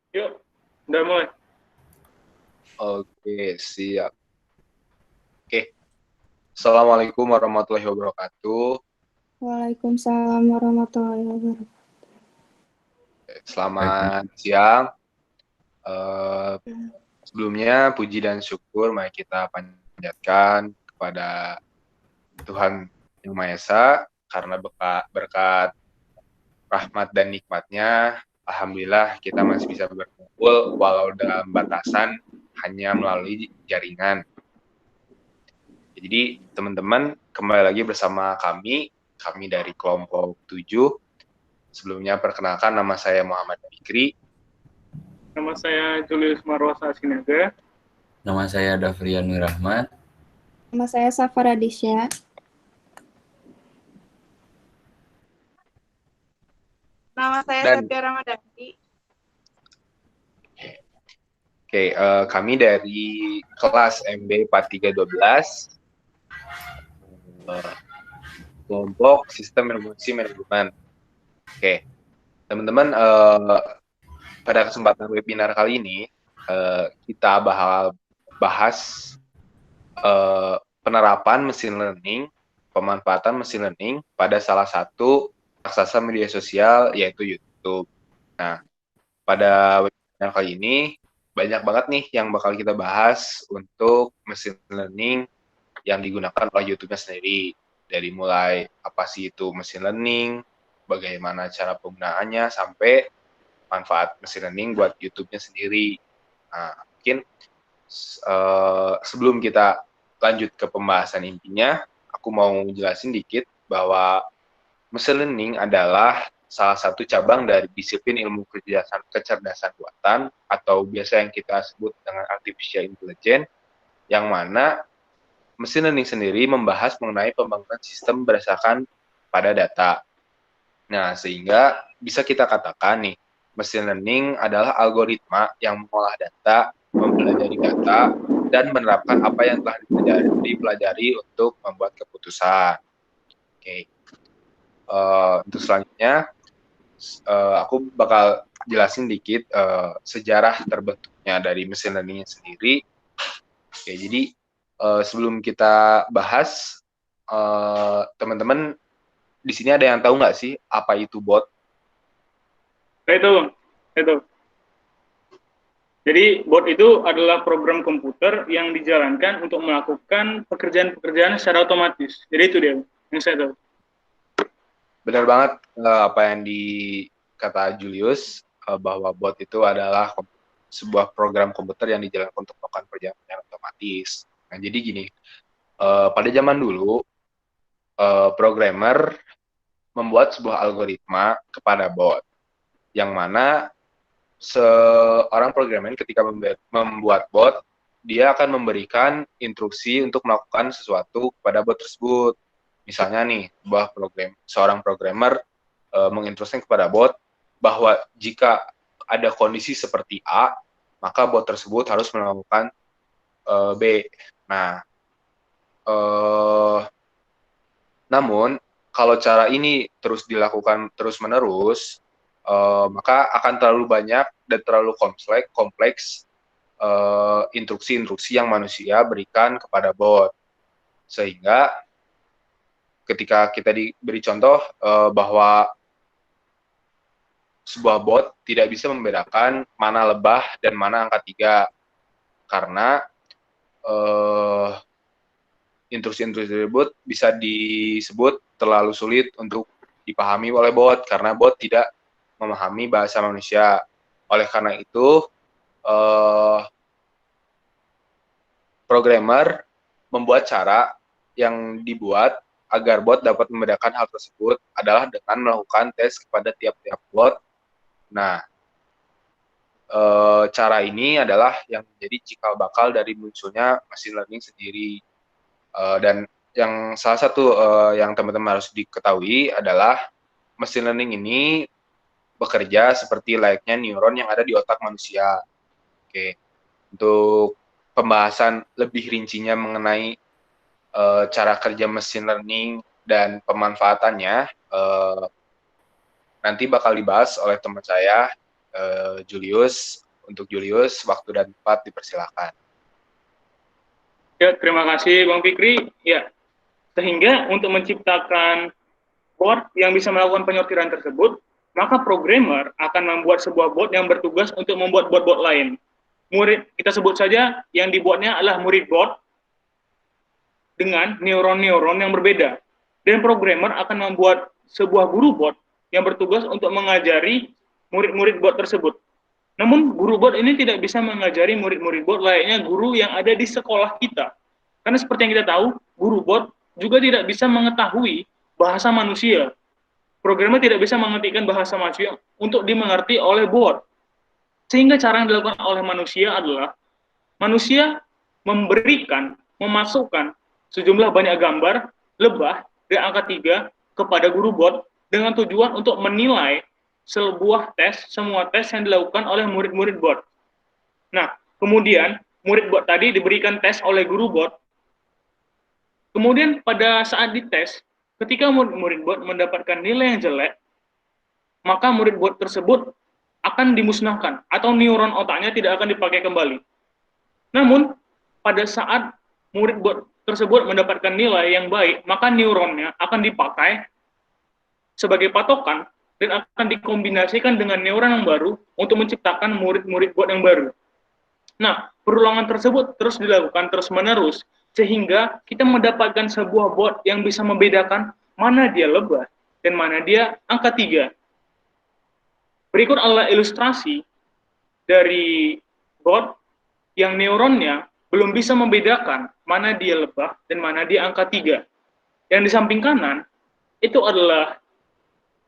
Yuk, udah mulai. Oke, siap. Oke, Assalamualaikum warahmatullahi wabarakatuh. Waalaikumsalam warahmatullahi wabarakatuh. Selamat siang. Eh, Sebelumnya, puji dan syukur mari kita panjatkan kepada Tuhan Yang Maha Esa, karena berkat rahmat dan nikmatnya, Alhamdulillah kita masih bisa berkumpul walau dalam batasan hanya melalui jaringan. Jadi, teman-teman, kembali lagi bersama kami dari kelompok 7. Sebelumnya perkenalkan, nama saya Muhammad Fikri. Nama saya Julius Marwasa Sinaga. Nama saya Dafrian Rahmat. Nama saya Safara Disya. Nama saya Dan Septia Ramadhani. Oke, kami dari kelas MB 4312, kelompok Sistem Informasi Manajemen. Oke, teman-teman, pada kesempatan webinar kali ini, kita bahas penerapan mesin learning, pemanfaatan mesin learning pada salah satu raksasa media sosial, yaitu YouTube. Nah, pada webinar kali ini, banyak banget nih yang bakal kita bahas untuk mesin learning yang digunakan oleh YouTube-nya sendiri. Dari mulai apa sih itu mesin learning, bagaimana cara penggunaannya, sampai manfaat mesin learning buat YouTube-nya sendiri. Nah, mungkin sebelum kita lanjut ke pembahasan intinya, aku mau jelasin dikit bahwa mesin learning adalah salah satu cabang dari disiplin ilmu kecerdasan buatan atau biasa yang kita sebut dengan artificial intelligence, yang mana mesin learning sendiri membahas mengenai pembangunan sistem berdasarkan pada data. Nah, sehingga bisa kita katakan nih, mesin learning adalah algoritma yang mengolah data, mempelajari data, dan menerapkan apa yang telah dipelajari untuk membuat keputusan. Oke. Untuk selanjutnya, aku bakal jelasin dikit sejarah terbentuknya dari mesin learning sendiri. Oke, jadi sebelum kita bahas, teman-teman di sini ada yang tahu nggak sih apa itu bot? Itu. Jadi bot itu adalah program komputer yang dijalankan untuk melakukan pekerjaan-pekerjaan secara otomatis. Jadi itu dia yang saya tahu. Benar banget apa yang dikata Julius, bahwa bot itu adalah sebuah program komputer yang dijalankan untuk melakukan pekerjaan otomatis. Nah, jadi gini, pada zaman dulu, programmer membuat sebuah algoritma kepada bot, yang mana seorang programmer ketika membuat bot, dia akan memberikan instruksi untuk melakukan sesuatu kepada bot tersebut. Misalnya nih, seorang programmer menginstruksikan kepada bot bahwa jika ada kondisi seperti A, maka bot tersebut harus melakukan B. Nah, namun kalau cara ini terus dilakukan terus-menerus, maka akan terlalu banyak dan terlalu kompleks instruksi-instruksi yang manusia berikan kepada bot. Sehingga ketika kita diberi contoh bahwa sebuah bot tidak bisa membedakan mana lebah dan mana angka 3, karena instruksi-instruksi tersebut bisa disebut terlalu sulit untuk dipahami oleh bot, karena bot tidak memahami bahasa manusia. Oleh karena itu, programmer membuat cara yang dibuat agar bot dapat membedakan hal tersebut adalah dengan melakukan tes kepada tiap-tiap bot. Nah, cara ini adalah yang menjadi cikal bakal dari munculnya machine learning sendiri. Dan yang salah satu yang teman-teman harus diketahui adalah machine learning ini bekerja seperti layaknya neuron yang ada di otak manusia. Oke, untuk pembahasan lebih rincinya mengenai cara kerja machine learning dan pemanfaatannya, nanti bakal dibahas oleh teman saya, Julius. Untuk Julius, waktu dan tempat dipersilakan. Ya, terima kasih Bang Fikri. Ya, sehingga untuk menciptakan bot yang bisa melakukan penyortiran tersebut, maka programmer akan membuat sebuah bot yang bertugas untuk membuat bot-bot lain. Murid, kita sebut saja yang dibuatnya adalah murid bot dengan neuron-neuron yang berbeda. Dan programmer akan membuat sebuah guru bot yang bertugas untuk mengajari murid-murid bot tersebut. Namun guru bot ini tidak bisa mengajari murid-murid bot layaknya guru yang ada di sekolah kita. Karena seperti yang kita tahu, guru bot juga tidak bisa mengetahui bahasa manusia. Programmer tidak bisa mengertikan bahasa manusia untuk dimengerti oleh bot. Sehingga cara yang dilakukan oleh manusia adalah manusia memberikan, memasukkan sejumlah banyak gambar, lebah, dan angka 3 kepada guru bot dengan tujuan untuk menilai sebuah tes, semua tes yang dilakukan oleh murid-murid bot. Nah, kemudian murid bot tadi diberikan tes oleh guru bot. Kemudian pada saat dites, ketika murid bot mendapatkan nilai yang jelek, maka murid bot tersebut akan dimusnahkan atau neuron otaknya tidak akan dipakai kembali. Namun, pada saat murid bot tersebut mendapatkan nilai yang baik, maka neuronnya akan dipakai sebagai patokan dan akan dikombinasikan dengan neuron yang baru untuk menciptakan murid-murid bot yang baru. Nah, perulangan tersebut terus dilakukan terus-menerus, sehingga kita mendapatkan sebuah bot yang bisa membedakan mana dia lebah dan mana dia angka 3. Berikut adalah ilustrasi dari bot yang neuronnya belum bisa membedakan mana dia lebah dan mana dia angka 3. Yang di samping kanan, itu adalah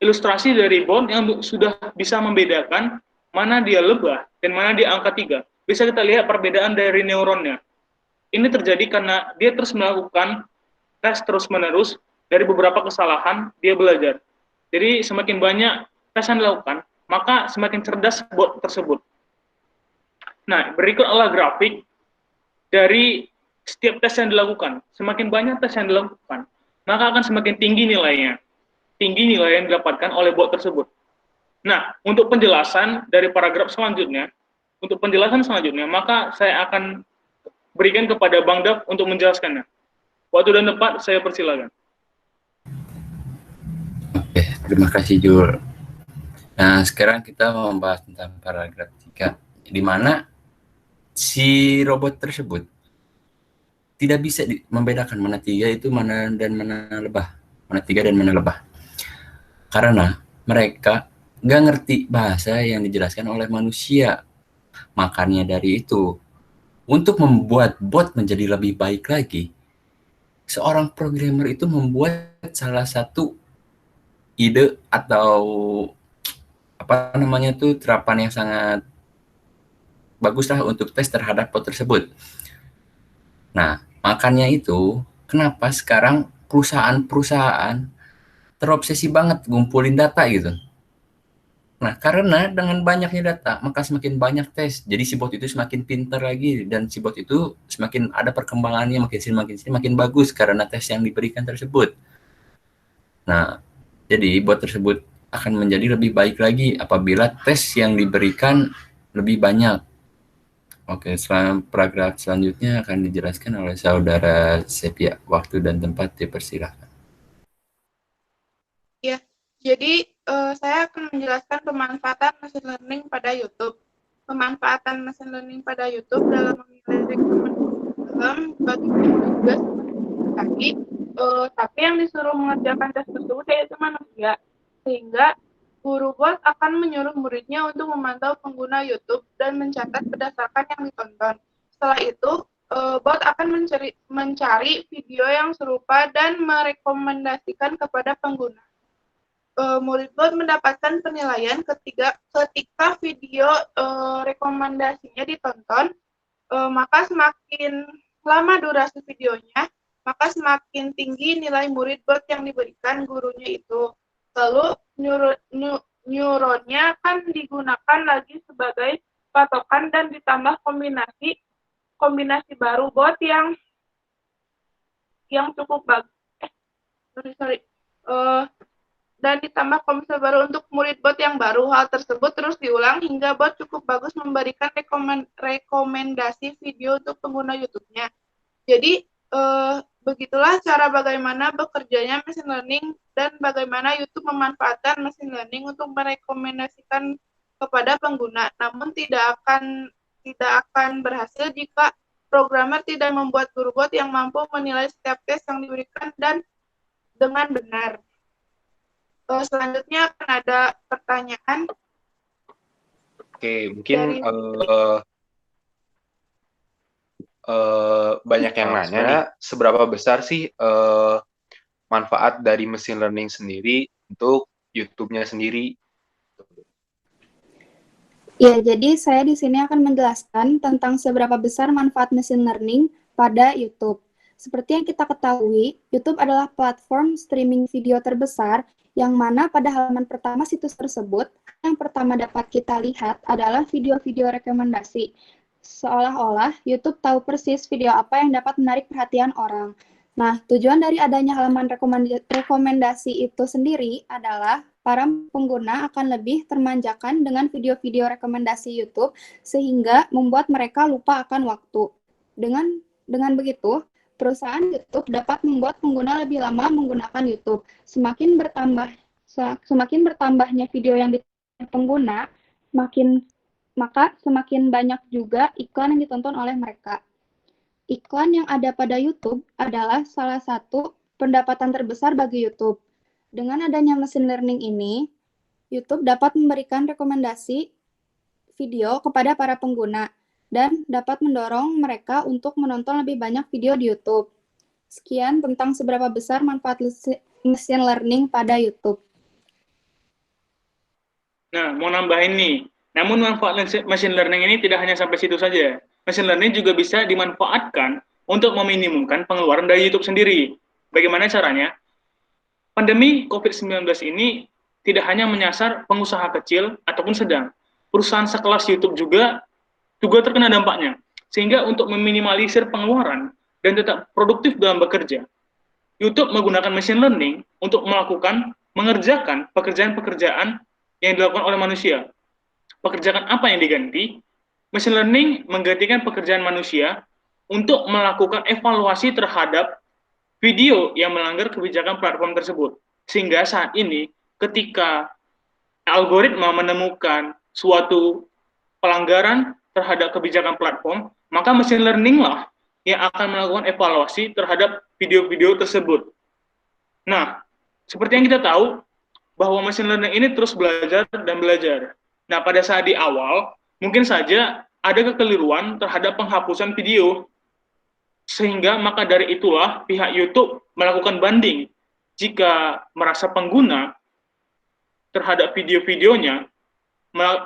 ilustrasi dari bot yang sudah bisa membedakan mana dia lebah dan mana dia angka 3. Bisa kita lihat perbedaan dari neuronnya. Ini terjadi karena dia terus melakukan tes terus-menerus dari beberapa kesalahan dia belajar. Jadi semakin banyak tes yang dilakukan, maka semakin cerdas bot tersebut. Nah, berikut adalah grafik dari setiap tes yang dilakukan. Semakin banyak tes yang dilakukan, maka akan semakin tinggi nilainya. Tinggi nilai yang didapatkan oleh bot tersebut. Nah, untuk penjelasan dari paragraf selanjutnya, maka saya akan berikan kepada Bang Dav untuk menjelaskannya. Waktu dan tempat saya persilakan. Oke, terima kasih Jul. Nah, sekarang kita membahas tentang paragraf 3, di mana si robot tersebut tidak bisa membedakan mana 3 itu mana dan mana lebah. Mana 3 dan mana lebah. Karena mereka nggak ngerti bahasa yang dijelaskan oleh manusia. Makanya dari itu, untuk membuat bot menjadi lebih baik lagi, seorang programmer itu membuat salah satu ide atau apa namanya itu terapan yang sangat baguslah untuk tes terhadap bot tersebut. Nah, makanya itu kenapa sekarang perusahaan-perusahaan terobsesi banget ngumpulin data gitu. Nah, karena dengan banyaknya data, maka semakin banyak tes. Jadi si bot itu semakin pintar lagi, dan si bot itu semakin ada perkembangannya, makin bagus karena tes yang diberikan tersebut. Nah, jadi bot tersebut akan menjadi lebih baik lagi apabila tes yang diberikan lebih banyak. Oke, paragraf selanjutnya akan dijelaskan oleh saudara Sepia. Waktu dan tempat dipersilakan. Ya, jadi saya akan menjelaskan pemanfaatan machine learning pada YouTube. Pemanfaatan machine learning pada YouTube dalam memilih rekomendasi bagi tugas tadi, tapi yang disuruh mengerjakan tes tersebut yaitu manusia, sehingga guru bot akan menyuruh muridnya untuk memantau pengguna YouTube dan mencatat berdasarkan yang ditonton. Setelah itu, bot akan mencari video yang serupa dan merekomendasikan kepada pengguna. Murid bot mendapatkan penilaian ketika video rekomendasinya ditonton, maka semakin lama durasi videonya, maka semakin tinggi nilai murid bot yang diberikan gurunya itu. Lalu neuronnya akan digunakan lagi sebagai patokan dan ditambah kombinasi baru bot yang cukup bagus. dan ditambah komsel baru untuk murid bot yang baru. Hal tersebut terus diulang hingga bot cukup bagus memberikan rekomendasi video untuk pengguna YouTube-nya. Jadi, begitulah cara bagaimana bekerjanya machine learning dan bagaimana YouTube memanfaatkan machine learning untuk merekomendasikan kepada pengguna. Namun tidak akan berhasil jika programmer tidak membuat guru bot yang mampu menilai setiap tes yang diberikan dan dengan benar. Selanjutnya akan ada pertanyaan. Oke, mungkin Dari- banyak yang nanya seberapa besar sih manfaat dari machine learning sendiri untuk YouTube-nya sendiri. Ya, jadi saya di sini akan menjelaskan tentang seberapa besar manfaat machine learning pada YouTube. Seperti yang kita ketahui, YouTube adalah platform streaming video terbesar yang mana pada halaman pertama situs tersebut, yang pertama dapat kita lihat adalah video-video rekomendasi. Seolah-olah YouTube tahu persis video apa yang dapat menarik perhatian orang. Nah, tujuan dari adanya halaman rekomendasi itu sendiri adalah para pengguna akan lebih termanjakan dengan video-video rekomendasi YouTube sehingga membuat mereka lupa akan waktu. Dengan begitu, perusahaan YouTube dapat membuat pengguna lebih lama menggunakan YouTube. Semakin bertambahnya video yang ditonton pengguna, maka semakin banyak juga iklan yang ditonton oleh mereka. Iklan yang ada pada YouTube adalah salah satu pendapatan terbesar bagi YouTube. Dengan adanya machine learning ini, YouTube dapat memberikan rekomendasi video kepada para pengguna dan dapat mendorong mereka untuk menonton lebih banyak video di YouTube. Sekian tentang seberapa besar manfaat machine learning pada YouTube. Nah, mau nambahin nih. Namun manfaat machine learning ini tidak hanya sampai situ saja. Machine learning juga bisa dimanfaatkan untuk meminimumkan pengeluaran dari YouTube sendiri. Bagaimana caranya? Pandemi COVID-19 ini tidak hanya menyasar pengusaha kecil ataupun sedang. Perusahaan sekelas YouTube juga terkena dampaknya. Sehingga untuk meminimalisir pengeluaran dan tetap produktif dalam bekerja, YouTube menggunakan machine learning untuk mengerjakan pekerjaan-pekerjaan yang dilakukan oleh manusia. Pekerjaan apa yang diganti? Machine learning menggantikan pekerjaan manusia untuk melakukan evaluasi terhadap video yang melanggar kebijakan platform tersebut. Sehingga saat ini, ketika algoritma menemukan suatu pelanggaran terhadap kebijakan platform, maka machine learning-lah yang akan melakukan evaluasi terhadap video-video tersebut. Nah, seperti yang kita tahu, bahwa machine learning ini terus belajar dan belajar. Nah, pada saat di awal, mungkin saja ada kekeliruan terhadap penghapusan video. Sehingga maka dari itulah pihak YouTube melakukan banding. Jika merasa pengguna terhadap video-videonya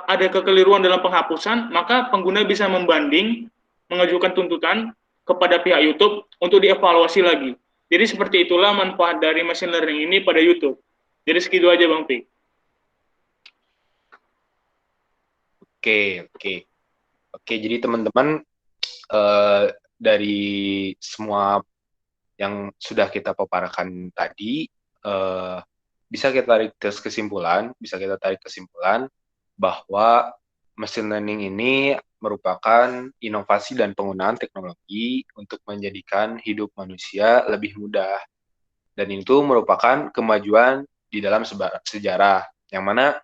ada kekeliruan dalam penghapusan, maka pengguna bisa membanding, mengajukan tuntutan kepada pihak YouTube untuk dievaluasi lagi. Jadi seperti itulah manfaat dari machine learning ini pada YouTube. Jadi segitu aja Bang Pi. Oke, jadi teman-teman dari semua yang sudah kita paparkan tadi, bisa kita tarik kesimpulan bahwa machine learning ini merupakan inovasi dan penggunaan teknologi untuk menjadikan hidup manusia lebih mudah. Dan itu merupakan kemajuan di dalam sejarah, yang mana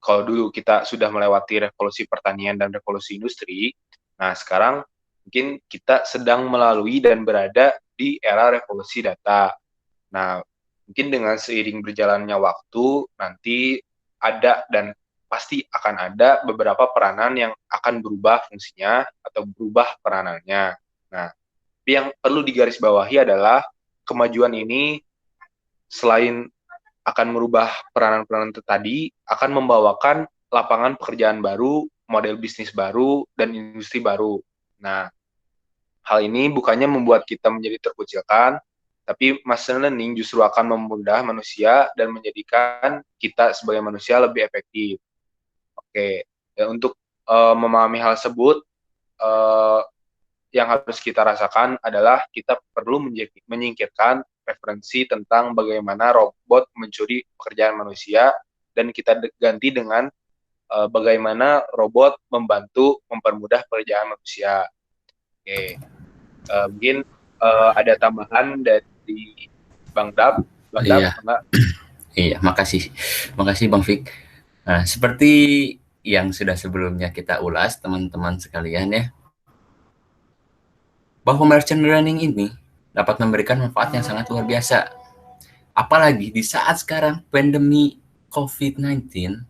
kalau dulu kita sudah melewati revolusi pertanian dan revolusi industri, nah sekarang mungkin kita sedang melalui dan berada di era revolusi data. Nah, mungkin dengan seiring berjalannya waktu, nanti ada dan pasti akan ada beberapa peranan yang akan berubah fungsinya atau berubah peranannya. Nah, tapi yang perlu digarisbawahi adalah kemajuan ini selain akan merubah peranan-peranan tadi, akan membawakan lapangan pekerjaan baru, model bisnis baru, dan industri baru. Nah, hal ini bukannya membuat kita menjadi terkucilkan, tapi machine learning justru akan memudahkan manusia dan menjadikan kita sebagai manusia lebih efektif. Oke, dan untuk memahami hal tersebut, yang harus kita rasakan adalah kita perlu menyingkirkan referensi tentang bagaimana robot mencuri pekerjaan manusia, dan kita ganti dengan bagaimana robot membantu mempermudah pekerjaan manusia. Oke, mungkin ada tambahan dari Bang Dap. Bang Dap, Iya. enggak? Iya, makasih Bang Fik. Nah, seperti yang sudah sebelumnya kita ulas teman-teman sekalian ya, bahwa machine learning ini dapat memberikan manfaat yang sangat luar biasa. Apalagi di saat sekarang pandemi COVID-19,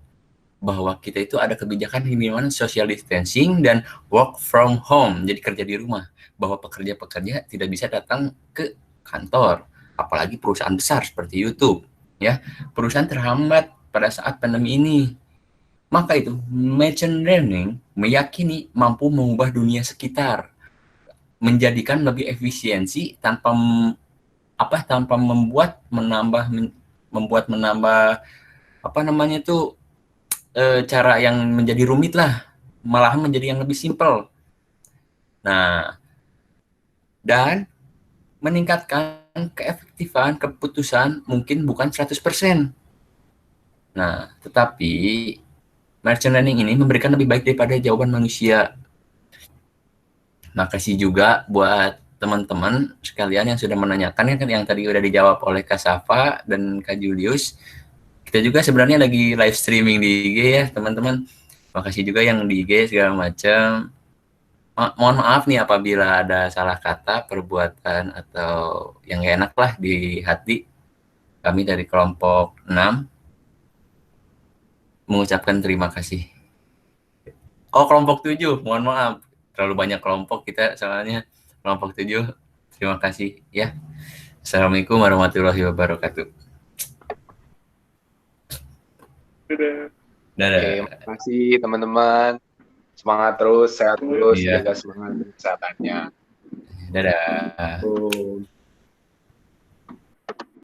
bahwa kita itu ada kebijakan di mana social distancing dan work from home, jadi kerja di rumah, bahwa pekerja-pekerja tidak bisa datang ke kantor, apalagi perusahaan besar seperti YouTube, ya, perusahaan terhambat pada saat pandemi ini. Maka itu machine learning meyakini mampu mengubah dunia sekitar, menjadikan lebih efisiensi tanpa membuat menambah apa namanya itu cara yang menjadi rumit lah, malahan menjadi yang lebih simpel. Nah, dan meningkatkan keefektifan keputusan mungkin bukan 100%. Nah, tetapi machine learning ini memberikan lebih baik daripada jawaban manusia. Makasih juga buat teman-teman sekalian yang sudah menanyakan, yang tadi udah dijawab oleh Kak Safa dan Kak Julius. Kita juga sebenarnya lagi live streaming di IG ya, teman-teman. Makasih juga yang di IG segala macam. Mohon maaf nih apabila ada salah kata, perbuatan, atau yang gak enak lah di hati. Kami dari kelompok 6 mengucapkan terima kasih. Oh, kelompok 7, mohon maaf. Terlalu banyak kelompok kita soalnya. Kelompok 7, terima kasih ya. Assalamualaikum warahmatullahi wabarakatuh. Dadah. Oke, makasih teman-teman. Semangat terus, sehat terus, Iya. jaga semangat kesehatannya. Dadah.